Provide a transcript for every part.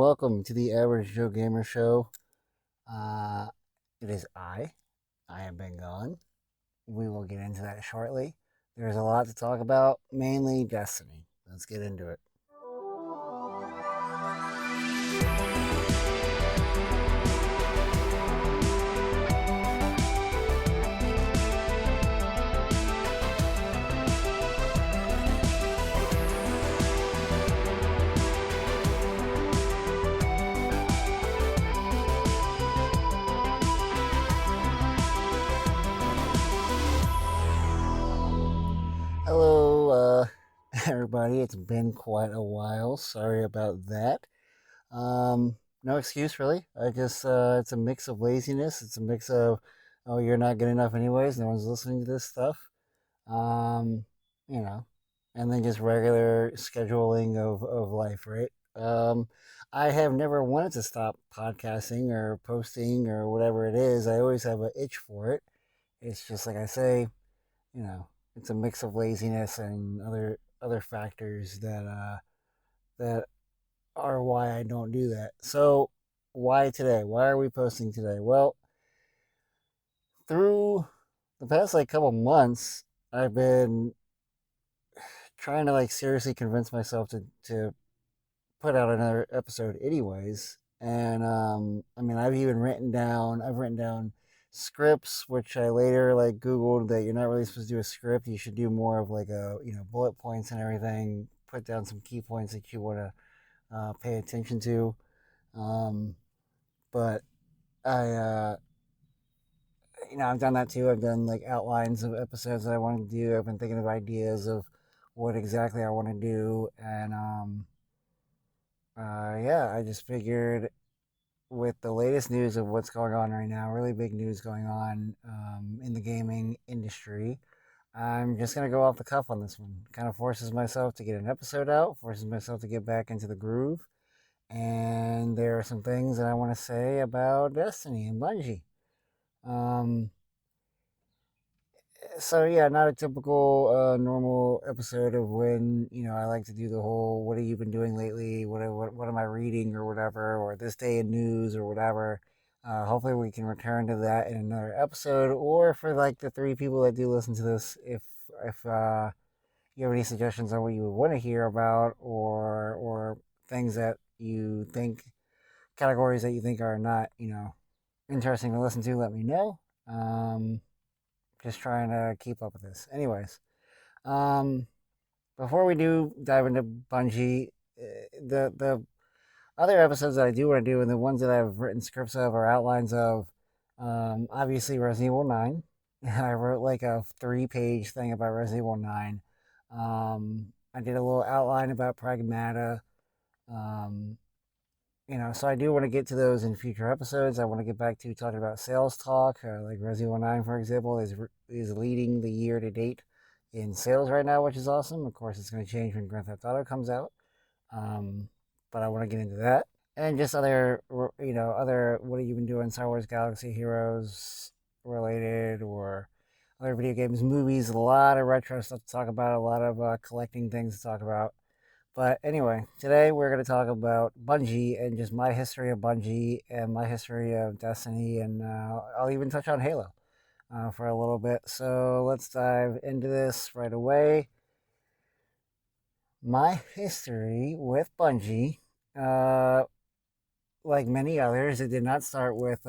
welcome to the Average Joe Gamer Show. Uh, it is I. I have been gone. We will get into that shortly. There's a lot to talk about, mainly Destiny. Let's get into it. Hello, everybody. It's been quite a while. Sorry about that. No excuse, really. I guess it's a mix of laziness. It's a mix of, oh, you're not good enough, anyways. No one's listening to this stuff. um, you know, and then just regular scheduling of life, right? I have never wanted to stop podcasting or posting or whatever it is. I always have an itch for it. It's just like I say, you know, it's a mix of laziness and other factors that are why I don't do that. So why today? Why are we posting today? Well, through the past like couple months, I've been trying to like seriously convince myself to put out another episode anyways. And I mean, I've written down scripts, which I later like Googled that you're not really supposed to do a script. You should do more of like a, bullet points and everything. Put down some key points that you want to pay attention to. Um, but I've done that too. I've done like outlines of episodes that I want to do. I've been thinking of ideas of what exactly I want to do, and yeah, I just figured with the latest news of what's going on right now, really big news going on in the gaming industry. I'm just gonna go off the cuff on this one. Kind of forces myself to get an episode out, forces myself to get back into the groove, and there are some things that I want to say about Destiny and Bungie. Um, so yeah, not a typical normal episode of when I like to do the whole "what have you been doing lately? What am I reading or whatever, or this day in news or whatever." Hopefully, we can return to that in another episode, or for like the three people that do listen to this, if you have any suggestions on what you would want to hear about, or things that you think categories that you think are not interesting to listen to, let me know. Just trying to keep up with this. Anyways, um, before we do dive into Bungie, the other episodes that I do want to do and the ones that I've written scripts of or outlines of, obviously Resident Evil 9. I wrote like a 3-page thing about Resident Evil 9. I did a little outline about Pragmata. Um, so I do want to get to those in future episodes. I want to get back to talking about sales talk, like Resident Evil 9, for example, is leading the year to date in sales right now, which is awesome. Of course, it's going to change when Grand Theft Auto comes out, um, but I want to get into that and just other what have you been doing, Star Wars Galaxy Heroes related, or other video games, movies. A lot of retro stuff to talk about, a lot of collecting things to talk about. But anyway, today we're going to talk about Bungie and just my history of Bungie and my history of Destiny, and I'll even touch on Halo for a little bit. So let's dive into this right away. My history with Bungie, uh, like many others, it did not start with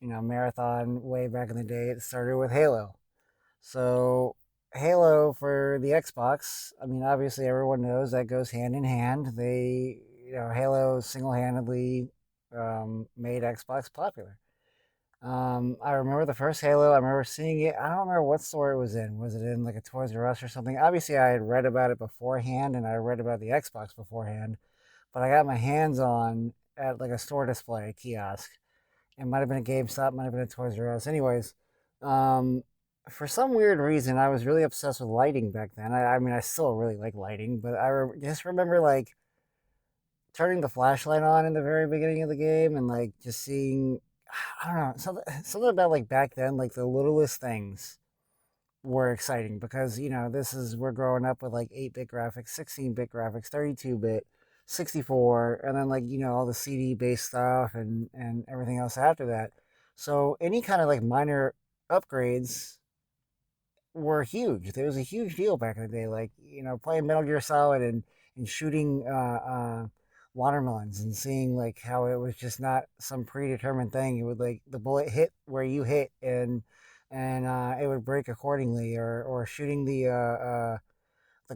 Marathon way back in the day. It started with Halo. So Halo for the Xbox, I mean, obviously everyone knows that goes hand in hand. Halo single-handedly made Xbox popular. I remember the first Halo. I remember seeing it. I don't remember what store it was in. Was it in like a Toys R Us or something? Obviously, I had read about it beforehand, and I read about the Xbox beforehand. But I got my hands on at like a store display kiosk. It might have been a GameStop, might have been a Toys R Us. Anyways, um, for some weird reason, I was really obsessed with lighting back then. I mean, I still really like lighting, but just remember like turning the flashlight on in the very beginning of the game and like just seeing, I don't know, something about like back then, like the littlest things were exciting because we're growing up with like 8-bit graphics, 16-bit graphics, 32-bit. 64, and then like all the CD based stuff and everything else after that. So any kind of like minor upgrades were huge. There was a huge deal back in the day, like playing Metal Gear Solid and shooting watermelons and seeing like how it was just not some predetermined thing. It would like the bullet hit where you hit and it would break accordingly, or shooting the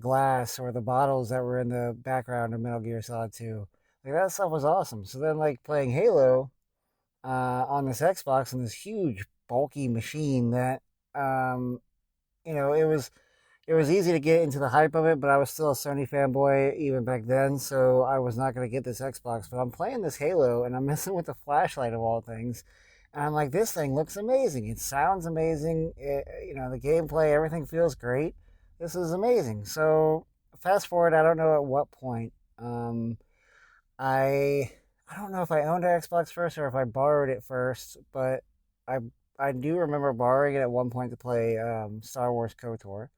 glass or the bottles that were in the background of Metal Gear Solid 2. Like that stuff was awesome. So then like playing Halo on this Xbox and this huge bulky machine that um, it was easy to get into the hype of it, but I was still a Sony fanboy even back then, so I was not going to get this Xbox. But I'm playing this Halo, and I'm messing with the flashlight of all things, and I'm like, this thing looks amazing. It sounds amazing. The gameplay, everything feels great. This is amazing. So fast forward, I don't know at what point. I I don't know if I owned an Xbox first or if I borrowed it first, but I I do remember borrowing it at one point to play Star Wars KOTOR.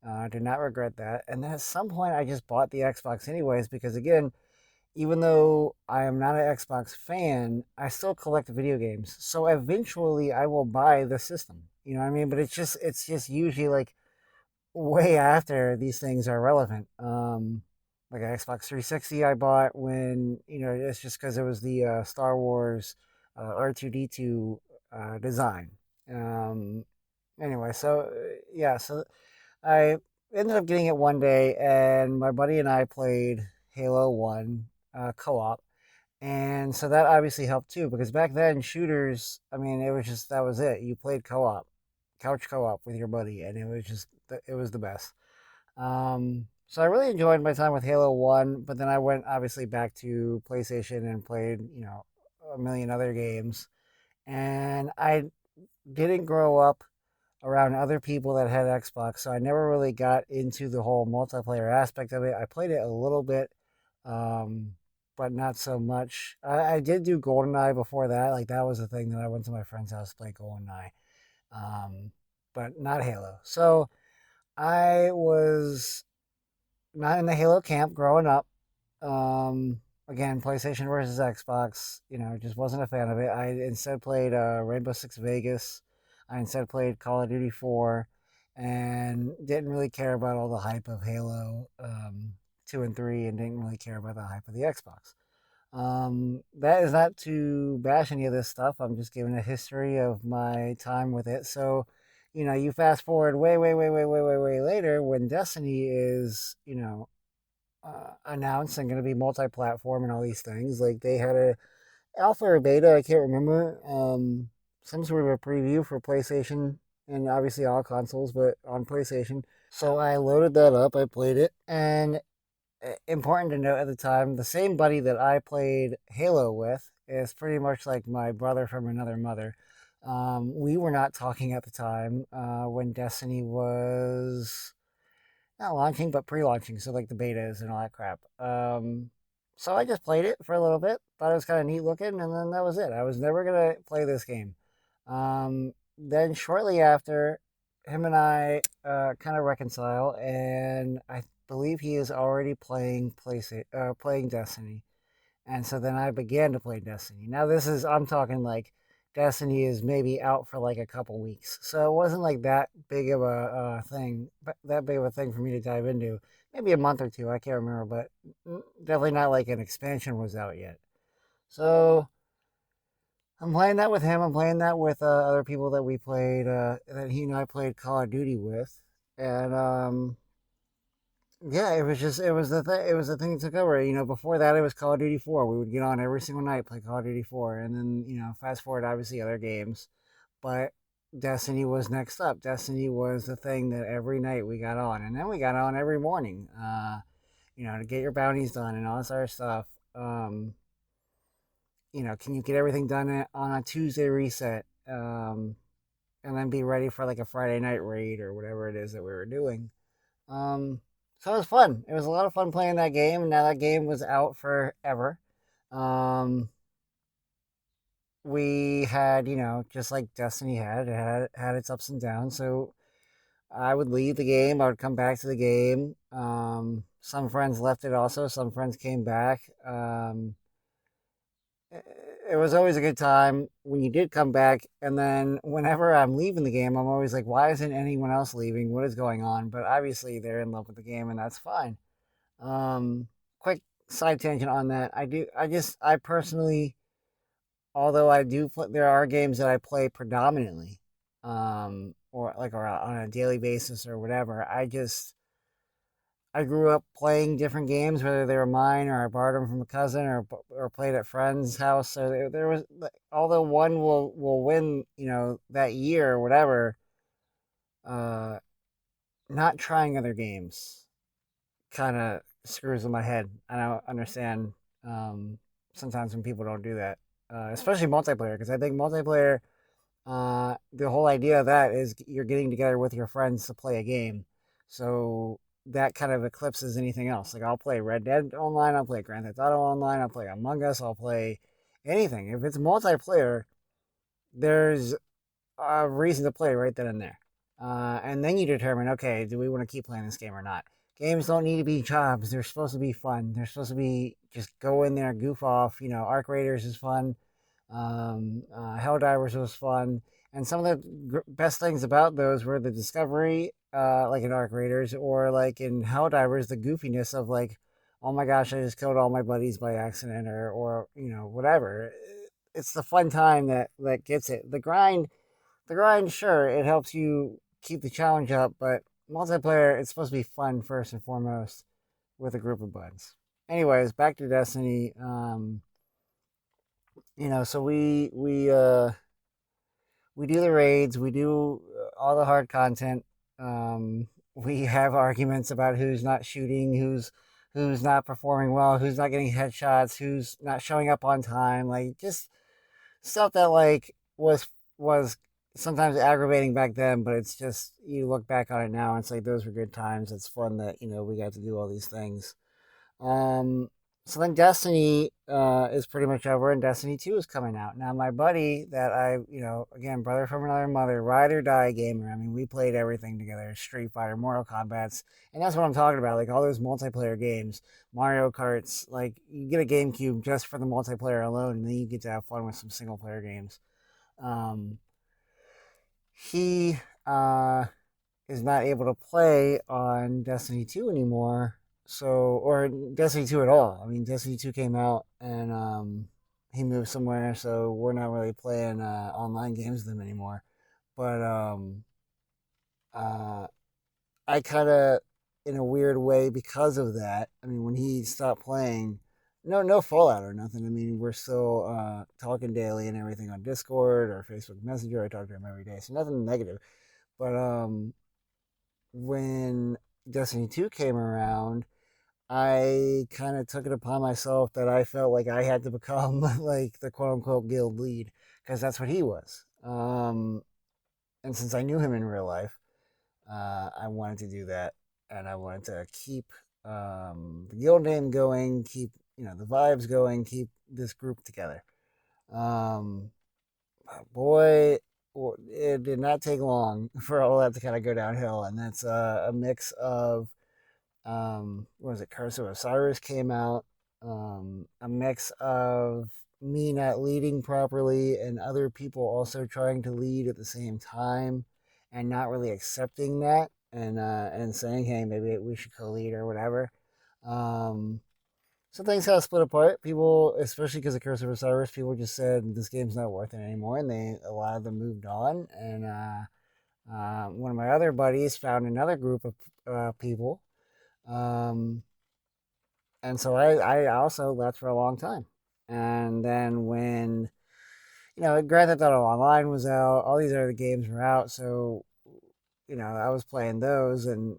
I did not regret that. And then at some point, I just bought the Xbox anyways because, again, even though I am not an Xbox fan, I still collect video games. So eventually, I will buy the system. You know what I mean? But it's just usually like way after these things are relevant. Like an Xbox 360, I bought when it's just because it was the Star Wars R2D2 design. Um, anyway, so yeah, so I ended up getting it one day, and my buddy and I played Halo 1 co op. And so that obviously helped too, because back then, shooters, I mean, it was just that was it. You played co op, couch co op with your buddy, and it was the best. So I really enjoyed my time with Halo 1, but then I went obviously back to PlayStation and played, a million other games. And I didn't grow up around other people that had Xbox, so I never really got into the whole multiplayer aspect of it. I played it a little bit, um, but not so much. I did do GoldenEye before that. Like that was the thing that I went to my friend's house to play GoldenEye, um, but not Halo. So I was not in the Halo camp growing up. Again, PlayStation versus Xbox, just wasn't a fan of it. I instead played Rainbow Six Vegas. I instead played Call of Duty 4 and didn't really care about all the hype of Halo 2 and 3 and didn't really care about the hype of the Xbox. That is not to bash any of this stuff. I'm just giving a history of my time with it. So, you fast forward way, way, way, way, way, way, way later when Destiny is, announced and going to be multi-platform and all these things. Like they had a alpha or beta, I can't remember. Some sort of a preview for PlayStation and obviously all consoles, but on PlayStation. So I loaded that up. I played it, and important to note at the time, the same buddy that I played Halo with is pretty much like my brother from another mother. We were not talking at the time when Destiny was not launching, but pre-launching, so like the betas and all that crap. So I just played it for a little bit, thought it was kind of neat looking, and then that was it. I was never gonna play this game. Then shortly after, him and I kind of reconcile, and I believe he is already playing Destiny. And so then I began to play Destiny. Now I'm talking like Destiny is maybe out for like a couple weeks, so it wasn't like that big of a thing, but that big of a thing for me to dive into. Maybe a month or two, I can't remember, but definitely not like an expansion was out yet. So I'm playing that with him. I'm playing that with other people that we played, that he and I played Call of Duty with, and yeah, it was the thing that took over. Before that it was Call of Duty 4. We would get on every single night, play Call of Duty 4, and then fast forward obviously other games, but Destiny was next up. Destiny was the thing that every night we got on, and then we got on every morning. To get your bounties done and all this other stuff. Can you get everything done on a Tuesday reset? And then be ready for like a Friday night raid or whatever it is that we were doing. Um, so it was fun. It was a lot of fun playing that game. Now that game was out forever. Um, we had, just like Destiny had its ups and downs. So I would leave the game. I would come back to the game. Some friends left it also. Some friends came back. It was always a good time when you did come back. And then whenever I'm leaving the game, I'm always like, why isn't anyone else leaving? What is going on? But obviously, they're in love with the game, and that's fine. Um, quick side tangent on that. I personally, although I do, there are games that I play predominantly, or on a daily basis or whatever. I grew up playing different games, whether they were mine or I borrowed them from a cousin or played at friends' house. So there was, although one will win, that year or whatever. Uh, Not trying other games kind of screws in my head. I don't understand sometimes when people don't do that, especially multiplayer, because I think multiplayer, the whole idea of that is you're getting together with your friends to play a game. So that kind of eclipses anything else. Like I'll play Red Dead online, I'll play Grand Theft Auto online, I'll play Among Us, I'll play anything. If it's multiplayer, there's a reason to play right then and there. And then you determine, okay, do we want to keep playing this game or not? Games don't need to be jobs. They're supposed to be fun. They're supposed to be just go in there, goof off. Arc Raiders is fun. Helldivers was fun. And some of the best things about those were the discovery, like in Arc Raiders, or like in Helldivers, the goofiness of like, oh my gosh, I just killed all my buddies by accident, or whatever. It's the fun time that gets it. The grind, sure, it helps you keep the challenge up, but multiplayer, it's supposed to be fun first and foremost with a group of buds. Anyways, back to Destiny. So we do the raids, we do all the hard content. We have arguments about who's not shooting, who's not performing well, who's not getting headshots, who's not showing up on time, like just stuff that like was sometimes aggravating back then, but it's just you look back on it now and it's like those were good times. It's fun that we got to do all these things. Um, so then Destiny is pretty much over, and Destiny 2 is coming out. Now, my buddy that again, brother from another mother, ride or die gamer. I mean, we played everything together: Street Fighter, Mortal Kombat's, and that's what I'm talking about. Like all those multiplayer games, Mario Karts. Like you get a GameCube just for the multiplayer alone, and then you get to have fun with some single player games. Um, he is not able to play on Destiny 2 anymore. So, or Destiny 2 at all. I mean, Destiny 2 came out and he moved somewhere, so we're not really playing online games with him anymore. But uh, I kind of, in a weird way, because of that, I mean, when he stopped playing, no fallout or nothing. I mean, we're still talking daily and everything on Discord or Facebook Messenger. I talk to him every day, so nothing negative. But when Destiny 2 came around, I kind of took it upon myself that I felt like I had to become like the quote unquote guild lead because that's what he was. And since I knew him in real life, I wanted to do that and I wanted to keep the guild name going, keep the vibes going, keep this group together. Um, Boy, it did not take long for all that to kind of go downhill, and that's a mix of what was it? Curse of Osiris came out. A mix of me not leading properly and other people also trying to lead at the same time, and not really accepting that and saying, hey, maybe we should co-lead or whatever. Um, so things got split apart. People, especially because of Curse of Osiris, people just said this game's not worth it anymore, and a lot of them moved on. And one of my other buddies found another group of people, um, and so I also left for a long time. And then when Grand Theft Auto Online was out, all these other games were out, so I was playing those, and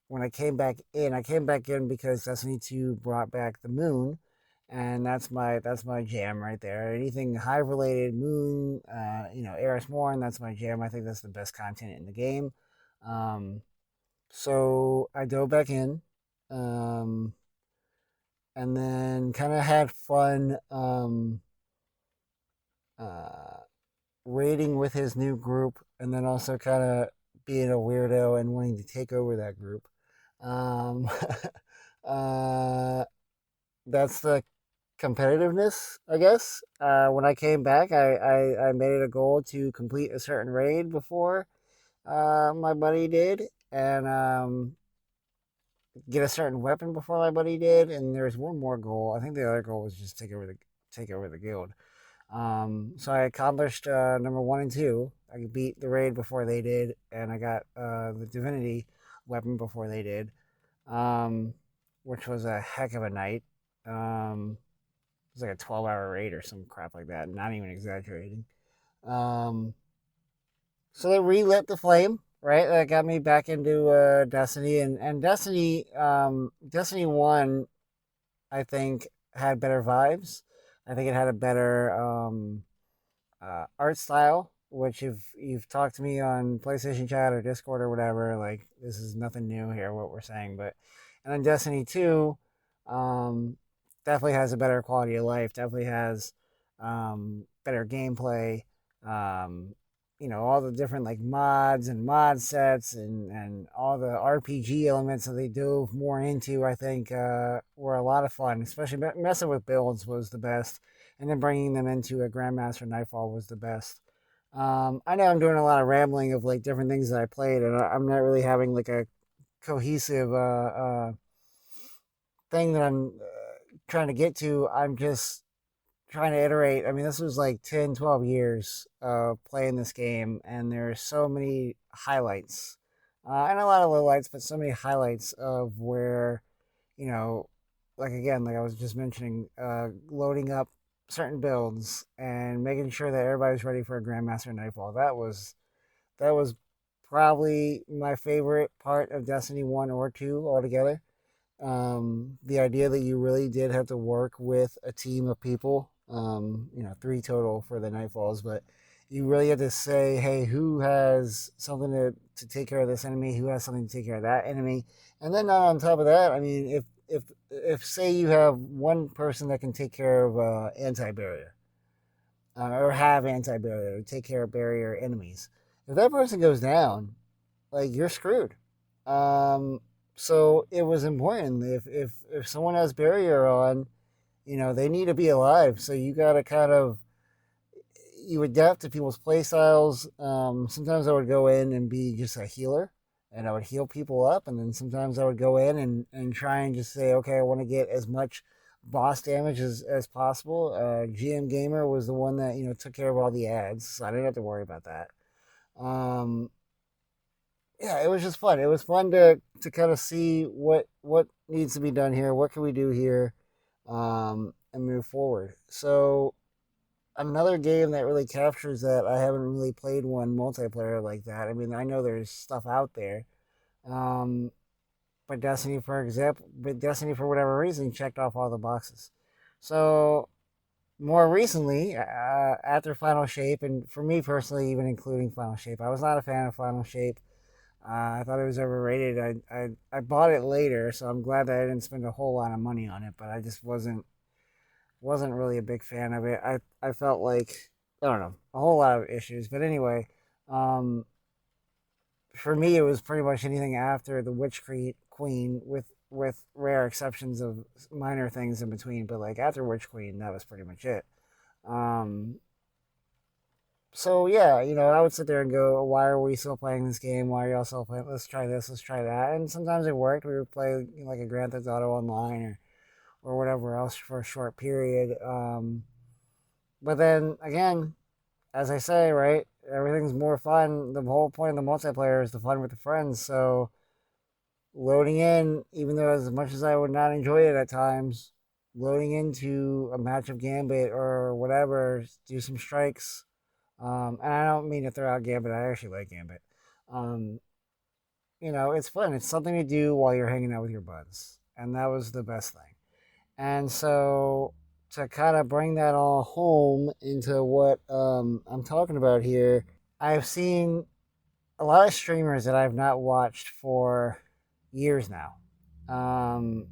when I came back in because Destiny 2 brought back the moon, and that's my jam right there. Anything hive related, moon, Eris Morn, that's my jam. I think that's the best content in the game. Um, so I dove back in, um, and then kind of had fun uh, raiding with his new group, and then also kind of being a weirdo and wanting to take over that group. Um, uh, that's the competitiveness, I guess. When I came back, I made it a goal to complete a certain raid before my buddy did, and get a certain weapon before my buddy did. And there's one more goal. I think the other goal was just take over the guild. So I accomplished number one and two. I beat the raid before they did, and I got the divinity weapon before they did, um, which was a heck of a night. It was like a 12-hour raid or some crap like that. Not even exaggerating. Um, so they relit the flame, right? That got me back into Destiny, and Destiny, Destiny One, I think had better vibes. I think it had a better art style. Which, if you've talked to me on PlayStation Chat or Discord or whatever, like this is nothing new here what we're saying. But and then Destiny Two, um, definitely has a better quality of life. Definitely has better gameplay. Um, all the different like mods and mod sets and all the RPG elements that they dove more into. I think were a lot of fun. Especially messing with builds was the best, and then bringing them into a Grandmaster Nightfall was the best. I know I'm doing a lot of rambling of like different things that I played, and I'm not really having like a cohesive thing that I'm trying to get to. I'm just trying to iterate. I mean, this was like 10, 12 years of playing this game, and there's so many highlights and a lot of lowlights, but so many highlights of where, you know, like again, like I was just mentioning, loading up certain builds and making sure that everybody's ready for a Grandmaster Nightfall. That was probably my favorite part of Destiny 1 or 2 altogether. The idea that you really did have to work with a team of people, three total for the Nightfalls, but you really had to say, hey, who has something to take care of this enemy, who has something to take care of that enemy. And then on top of that, I mean, if say you have one person that can take care of anti-barrier, or have anti-barrier, take care of barrier enemies, if that person goes down, like you're screwed. Um, so it was important if someone has barrier on, they need to be alive. So you got to kind of you adapt to people's play styles. Sometimes I would go in and be just a healer, and I would heal people up, and then sometimes I would go in and try and just say, okay, I want to get as much boss damage as possible. GM Gamer was the one that took care of all the ads, so I didn't have to worry about that. Um, yeah, it was just fun. It was fun to kind of see what needs to be done here, what can we do here, and move forward. So another game that really captures that, I haven't really played one multiplayer like that. I mean, I know there's stuff out there, um, but Destiny for whatever reason checked off all the boxes. So more recently, after Final Shape, and for me personally, even including Final Shape, I was not a fan of Final Shape. I thought it was overrated. I bought it later, so I'm glad that I didn't spend a whole lot of money on it. But I just wasn't really a big fan of it. I felt like, I don't know, a whole lot of issues. But anyway, um, for me, it was pretty much anything after the Queen, with rare exceptions of minor things in between. But like after Witch Queen, that was pretty much it. Um, so yeah, I would sit there and go, why are we still playing this game? Why are y'all still playing? Let's try this, let's try that. And sometimes it worked. We would play like a Grand Theft Auto Online or whatever else for a short period. But then again, as I say, right, everything's more fun. The whole point of the multiplayer is the fun with the friends. So loading in, even though as much as I would not enjoy it at times, loading into a match of Gambit or whatever, do some strikes. And I don't mean to throw out Gambit. I actually like Gambit. Um, it's fun. It's something to do while you're hanging out with your buds, and that was the best thing. And so to kind of bring that all home into what I'm talking about here, I've seen a lot of streamers that I've not watched for years now. Um,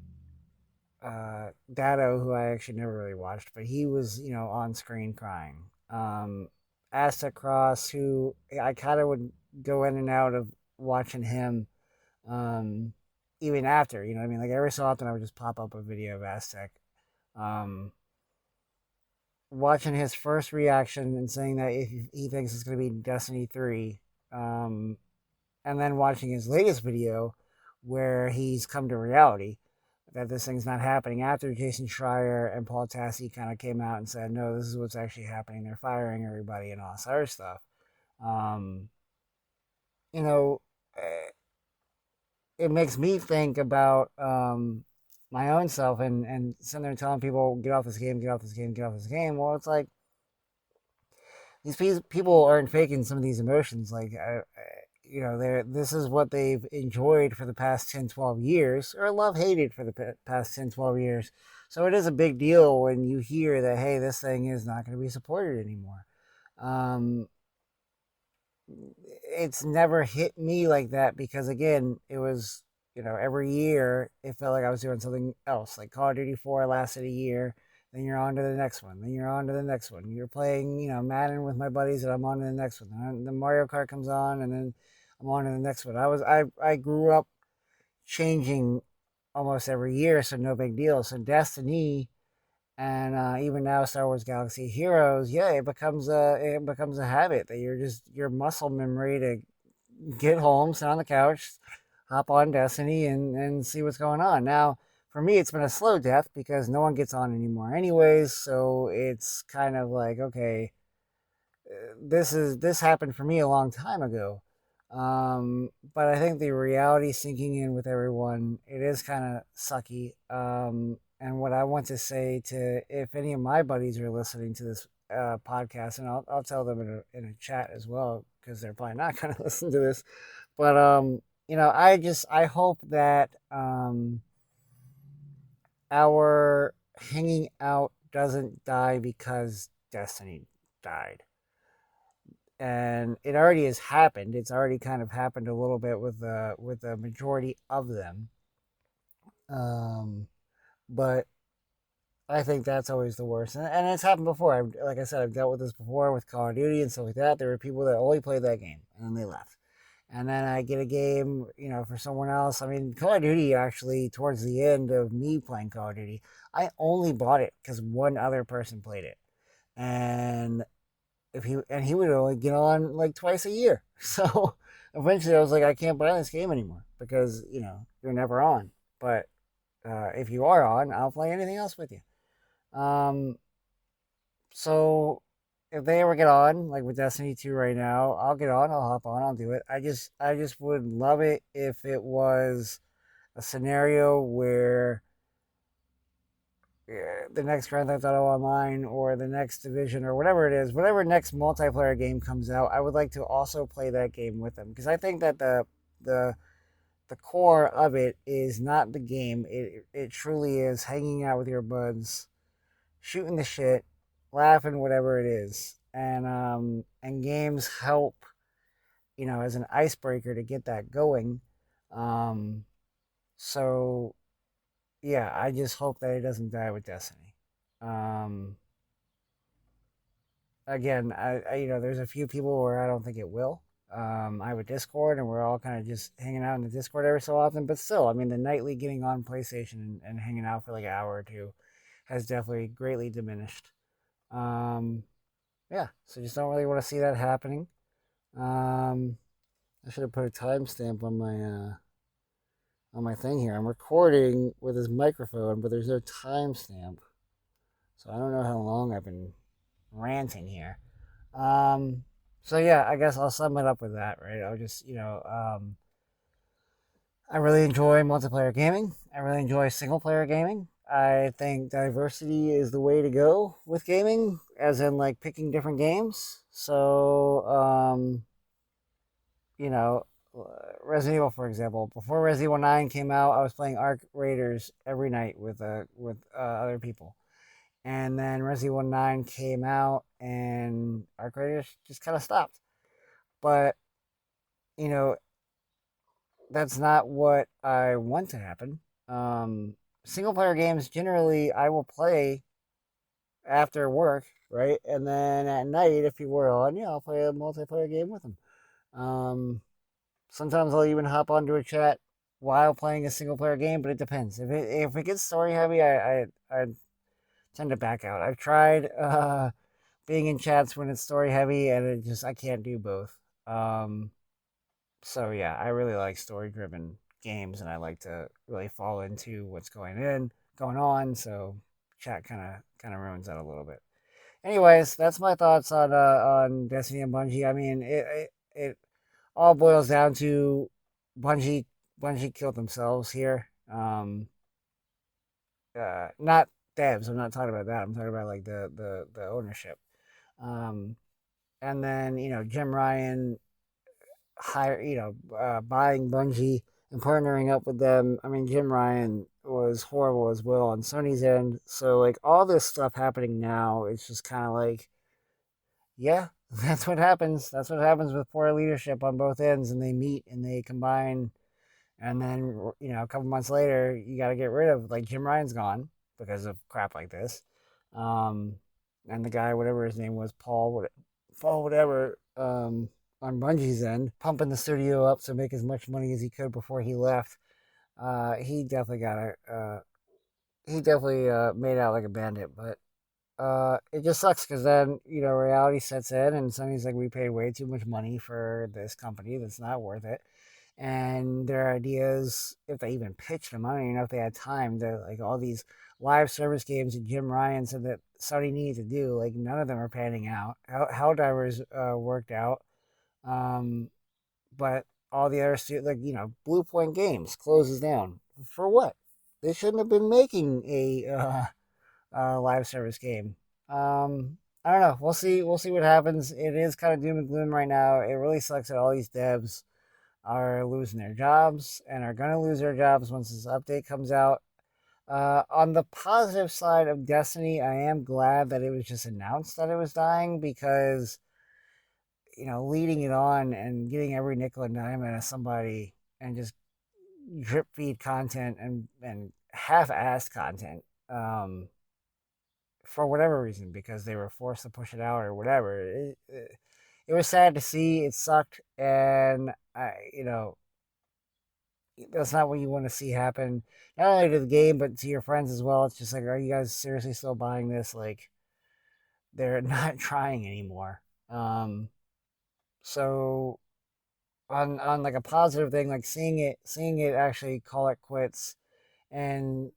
Dado, who I actually never really watched, but he was, on screen crying. Aztec Cross, who I kind of would go in and out of watching him. Um, even after, you know what I mean? Like every so often I would just pop up a video of Aztec. Um, Watching his first reaction and saying that if he thinks it's going to be Destiny 3, um, and then watching his latest video where he's come to reality that this thing's not happening after Jason Schreier and Paul Tassi kind of came out and said, no, this is what's actually happening. They're firing everybody and all this other stuff. Um, you know, it makes me think about my own self and sitting there telling people, get off this game, get off this game, get off this game. Well, it's like these people aren't faking some of these emotions. Like, you know, this is what they've enjoyed for the past 10, 12 years, or love hated for the past 10, 12 years. So it is a big deal when you hear that, hey, this thing is not going to be supported anymore. Um, it's never hit me like that because, again, it was, you know, every year it felt like I was doing something else. Like Call of Duty 4 lasted a year, then you're on to the next one, then you're on to the next one. You're playing, you know, Madden with my buddies, and I'm on to the next one. And then Mario Kart comes on, and then I'm on to the next one. I grew up changing almost every year, so no big deal. So Destiny and even now Star Wars Galaxy Heroes, yeah, it becomes a habit that you're muscle memory to get home, sit on the couch, hop on Destiny, and see what's going on. Now, for me, it's been a slow death because no one gets on anymore, anyways. So it's kind of like, okay, this happened for me a long time ago. But I think the reality sinking in with everyone, it is kind of sucky. And what I want to say to, if any of my buddies are listening to this podcast, and I'll tell them in a chat as well, because they're probably not going to listen to this. But you know, I hope that our hanging out doesn't die because Destiny died. And it already has happened. It's already kind of happened a little bit with the majority of them. Um, but I think that's always the worst, and it's happened before. Like I said, I've dealt with this before with Call of Duty and stuff like that. There were people that only played that game and then they left, and then I get a game, you know, for someone else. I mean, Call of Duty actually towards the end of me playing Call of Duty, I only bought it because one other person played it, and he would only get on like twice a year. So eventually, I was like, I can't buy this game anymore because you know you're never on. But if you are on, I'll play anything else with you. Um, so if they ever get on, like with Destiny 2 right now, I'll get on, I'll hop on, I'll do it. I just would love it if it was a scenario where the next Grand Theft Auto Online or the next Division or whatever it is, whatever next multiplayer game comes out, I would like to also play that game with them because I think that the the core of it is not the game. It truly is hanging out with your buds, shooting the shit, laughing, whatever it is, and games help, you know, as an icebreaker to get that going. Um, so yeah, I just hope that it doesn't die with Destiny. Um, Again, you know, there's a few people where I don't think it will. I have a Discord, and we're all kind of just hanging out in the Discord every so often. But still, I mean, the nightly getting on PlayStation and hanging out for like an hour or two has definitely greatly diminished. Um, yeah, so just don't really want to see that happening. Um, I should have put a timestamp on my thing here. I'm recording with this microphone, but there's no timestamp, so I don't know how long I've been ranting here. Um, so yeah, I guess I'll sum it up with that, right? I'll just, you know, I really enjoy multiplayer gaming. I really enjoy single player gaming. I think diversity is the way to go with gaming, as in like picking different games. So, you know, Resident Evil, for example. Before Resident Evil 9 came out, I was playing Arc Raiders every night with other people. And then Resident Evil 9 came out, and Arc Raiders just kind of stopped. But, you know, that's not what I want to happen. Single player games, generally, I will play after work, right? And then at night, if you were on, yeah, I'll play a multiplayer game with them. Um, Sometimes I'll even hop onto a chat while playing a single player game, but it depends. If it gets story heavy, I tend to back out. I've tried being in chats when it's story heavy, and it just I can't do both. Um, so yeah, I really like story driven games, and I like to really fall into what's going on. So chat kind of ruins that a little bit. Anyways, that's my thoughts on Destiny and Bungie. I mean, it all boils down to Bungie. Bungie killed themselves here. Not devs. I'm not talking about that. I'm talking about like the ownership. Um, and then Jim Ryan buying Bungie and partnering up with them. I mean, Jim Ryan was horrible as well on Sony's end. So like all this stuff happening now, it's just kind of like, yeah, that's what happens. That's what happens with poor leadership on both ends, and they meet and they combine, and then a couple months later, you got to get rid of like Jim Ryan's gone because of crap like this, and the guy, whatever his name was, Paul, whatever, on Bungie's end, pumping the studio up to make as much money as he could before he left. He definitely got he definitely made out like a bandit, but it just sucks because then reality sets in, and Sony's like, we paid way too much money for this company that's not worth it, and their ideas, if they even pitched them, I don't even know if they had time to like all these live service games that Jim Ryan said that Sony needed to do. Like none of them are panning out. Helldivers worked out, um, but all the other like Blue Point Games closes down for what? They shouldn't have been making a live service game. I don't know. We'll see. We'll see what happens. It is kind of doom and gloom right now. It really sucks that all these devs are losing their jobs and are going to lose their jobs once this update comes out. On the positive side of Destiny, I am glad that it was just announced that it was dying because, leading it on and getting every nickel and dime out of somebody and just drip feed content and half-assed content, for whatever reason, because they were forced to push it out or whatever. It was sad to see. It sucked, and that's not what you want to see happen. Not only to the game, but to your friends as well. It's just like, are you guys seriously still buying this? Like, they're not trying anymore. Um, so on like a positive thing, like seeing it actually call it quits, and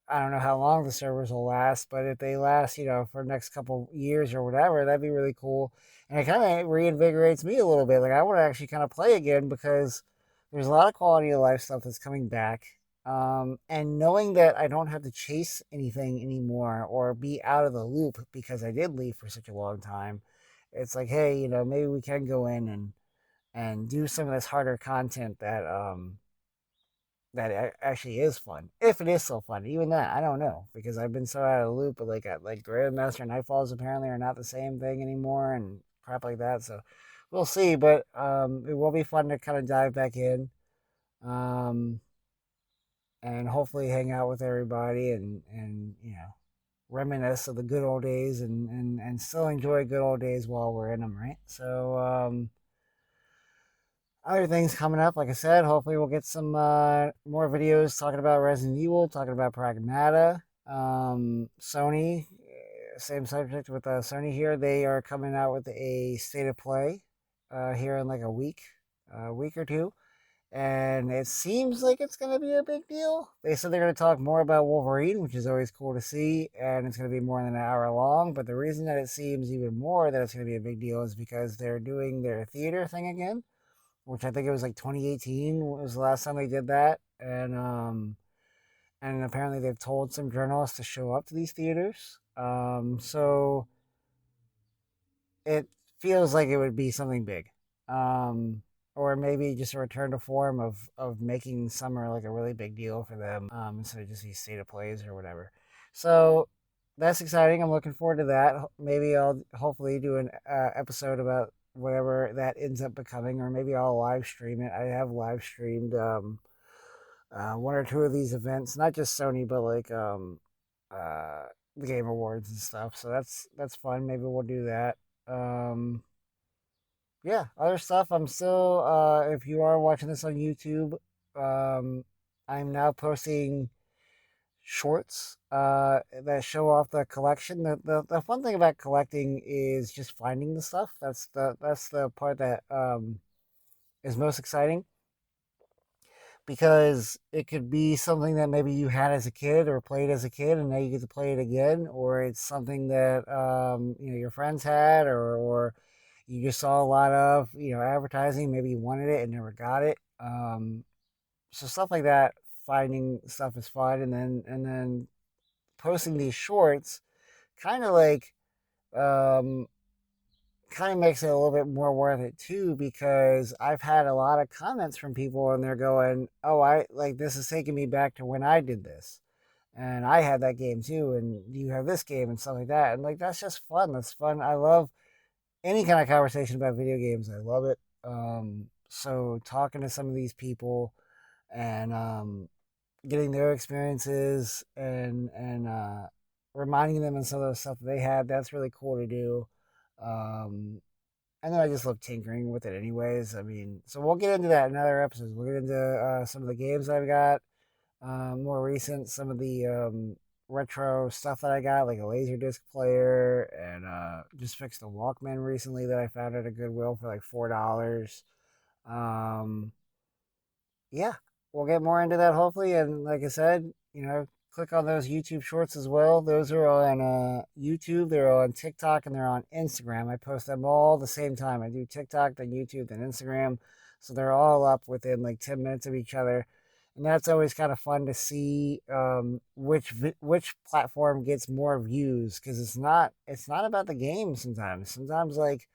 I don't know how long the servers will last, but if they last, for the next couple years or whatever, that'd be really cool. And it kind of reinvigorates me a little bit. Like I want to actually kind of play again because there's a lot of quality of life stuff that's coming back. And knowing that I don't have to chase anything anymore or be out of the loop because I did leave for such a long time, it's like, hey, maybe we can go in and do some of this harder content that actually is fun. If it is so fun, even that I don't know because I've been so out of the loop. But like Grandmaster and Nightfalls apparently are not the same thing anymore and crap like that. So we'll see. But it will be fun to kind of dive back in, um, and hopefully hang out with everybody and reminisce of the good old days and still enjoy good old days while we're in them, right? So other things coming up, like I said, hopefully we'll get some more videos talking about Resident Evil, talking about Pragmata. Sony, same subject with Sony here. They are coming out with a state of play here in like a week or two. And it seems like it's going to be a big deal. They said they're going to talk more about Wolverine, which is always cool to see, and it's going to be more than an hour long. But the reason that it seems even more that it's going to be a big deal is because they're doing their theater thing again, which I think it was like 2018 was the last time they did that, and apparently they've told some journalists to show up to these theaters. So it feels like it would be something big, um, or maybe just a return to form of making summer like a really big deal for them, instead of just these state of plays or whatever. So that's exciting. I'm looking forward to that. Maybe I'll hopefully do an episode about whatever that ends up becoming, or maybe I'll live stream it. I have live streamed one or two of these events, not just Sony, but like uh, the Game Awards and stuff. So that's fun. Maybe we'll do that. Yeah, other stuff. I'm still. If you are watching this on YouTube, um, I'm now posting shorts that show off the collection. The fun thing about collecting is just finding the stuff. That's the part that is most exciting because it could be something that maybe you had as a kid or played as a kid and now you get to play it again, or it's something that your friends had, or you just saw a lot of advertising, maybe you wanted it and never got it. So stuff like that, finding stuff is fun, and then posting these shorts kind of like um kind of makes it a little bit more worth it too, because I've had a lot of comments from people and they're going, "Oh, I like this is taking me back to when I did this, and I had that game too, and you have this game and stuff like that." And like that's just fun. That's fun. I love any kind of conversation about video games. I love it. So talking to some of these people and getting their experiences and reminding them of some of the stuff that they had, that's really cool to do. Um, and then I just love tinkering with it anyways. I mean, so we'll get into that in other episodes. We'll get into some of the games I've got, more recent, some of the retro stuff that I got, like a Laserdisc player, and just fixed a Walkman recently that I found at a Goodwill for like $4. Um, yeah, we'll get more into that hopefully. And like I said, click on those YouTube shorts as well. Those are on YouTube, they're on TikTok, and they're on Instagram. I post them all the same time. I do TikTok, then YouTube, then Instagram. So they're all up within like 10 minutes of each other. And that's always kind of fun to see which platform gets more views, because it's not about the game sometimes. Sometimes like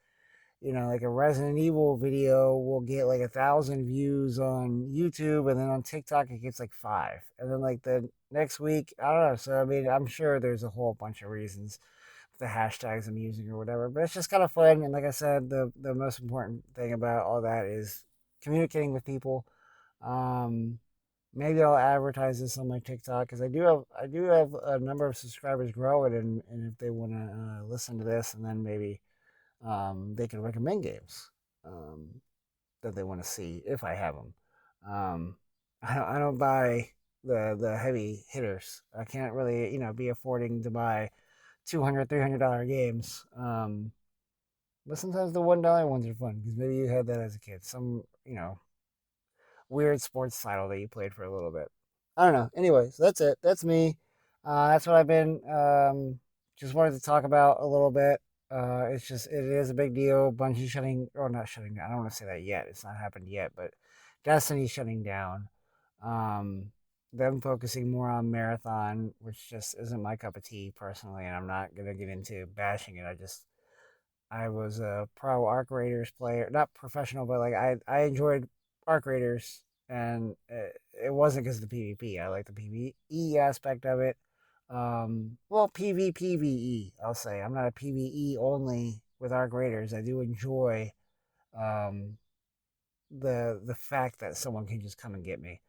a Resident Evil video will get like 1,000 views on YouTube, and then on TikTok it gets like five, and then like the next week I don't know. So I mean, I'm sure there's a whole bunch of reasons, the hashtags I'm using or whatever, but it's just kind of fun. And like I said, the most important thing about all that is communicating with people. Um, Maybe I'll advertise this on my TikTok because I do have a number of subscribers growing, and if they want to listen to this, and then maybe they can recommend games that they want to see if I have them. Um, I don't buy the heavy hitters. I can't really be affording to buy $200 $300 games. But sometimes the $1 ones are fun because maybe you had that as a kid. Some weird sports title that you played for a little bit. I don't know. Anyways, that's it. That's me. That's what I've been. Just wanted to talk about a little bit. It is a big deal. Bungie shutting, or not shutting down. I don't want to say that yet. It's not happened yet, but Destiny shutting down. Um, them focusing more on Marathon, which just isn't my cup of tea personally, and I'm not gonna get into bashing it. I was a pro Arc Raiders player, not professional, but like I enjoyed Arc Raiders, and it wasn't because of the PvP. I like the PvE aspect of it. Well, PvPvE, I'll say. I'm not a PvE only with Arc Raiders. I do enjoy um, the fact that someone can just come and get me.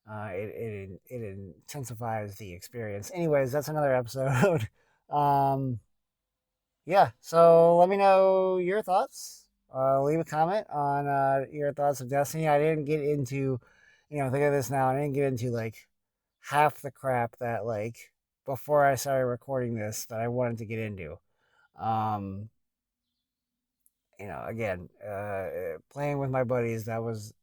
It intensifies the experience. Anyways, that's another episode. um, yeah, so let me know your thoughts. Leave a comment on your thoughts of Destiny. I didn't get into, think of this now. I didn't get into like half the crap that like before I started recording this that I wanted to get into. Um, again, playing with my buddies. That was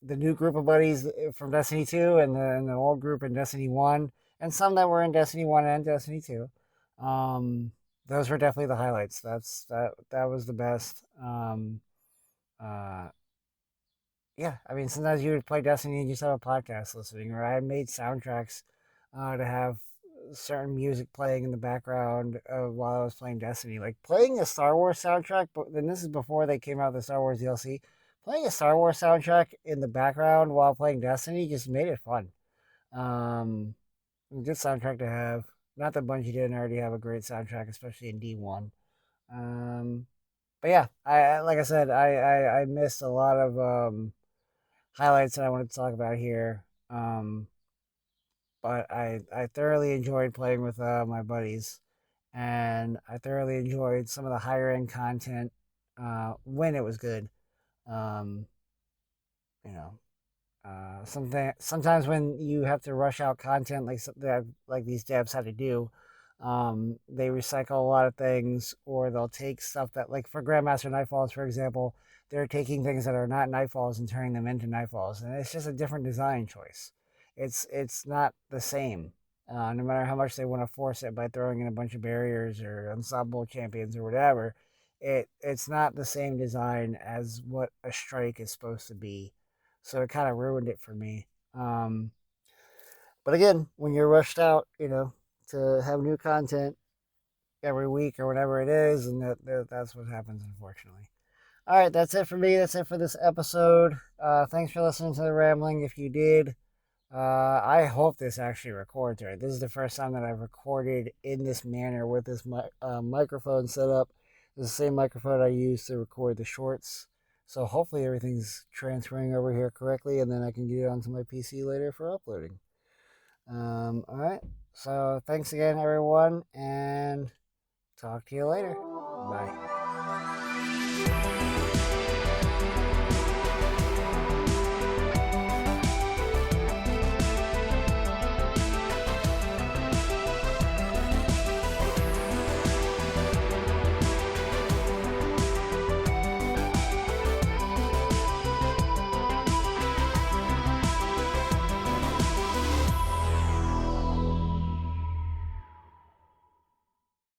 the new group of buddies from Destiny 2, and the old group in Destiny 1, and some that were in Destiny 1 and Destiny 2. Those were definitely the highlights. That was the best. Uh, yeah, I mean, sometimes you would play Destiny and you just have a podcast listening, or I made soundtracks to have certain music playing in the background while I was playing Destiny. Like playing a Star Wars soundtrack, but then this is before they came out with the Star Wars DLC. Playing a Star Wars soundtrack in the background while playing Destiny just made it fun. Um, Good soundtrack to have. Not that Bungie didn't already have a great soundtrack, especially in D1. Um, but yeah, like I said, I missed a lot of highlights that I wanted to talk about here. But I thoroughly enjoyed playing with my buddies, and I thoroughly enjoyed some of the higher end content when it was good. Um, you know, Sometimes when you have to rush out content like these devs had to do, they recycle a lot of things, or they'll take stuff that, like for Grandmaster Nightfalls, for example, they're taking things that are not Nightfalls and turning them into Nightfalls, and it's just a different design choice. It's not the same. No matter how much they want to force it by throwing in a bunch of barriers or unstoppable champions or whatever, it's not the same design as what a strike is supposed to be. So it kind of ruined it for me. But again, when you're rushed out, to have new content every week or whatever it is, and that's what happens, unfortunately. All right, that's it for me. That's it for this episode. Thanks for listening to the rambling. If you did, I hope this actually records right. This is the first time that I've recorded in this manner with this microphone set up. It's the same microphone I use to record the shorts. So hopefully everything's transferring over here correctly, and then I can get it onto my PC later for uploading. All right. So thanks again, everyone, and talk to you later. Bye.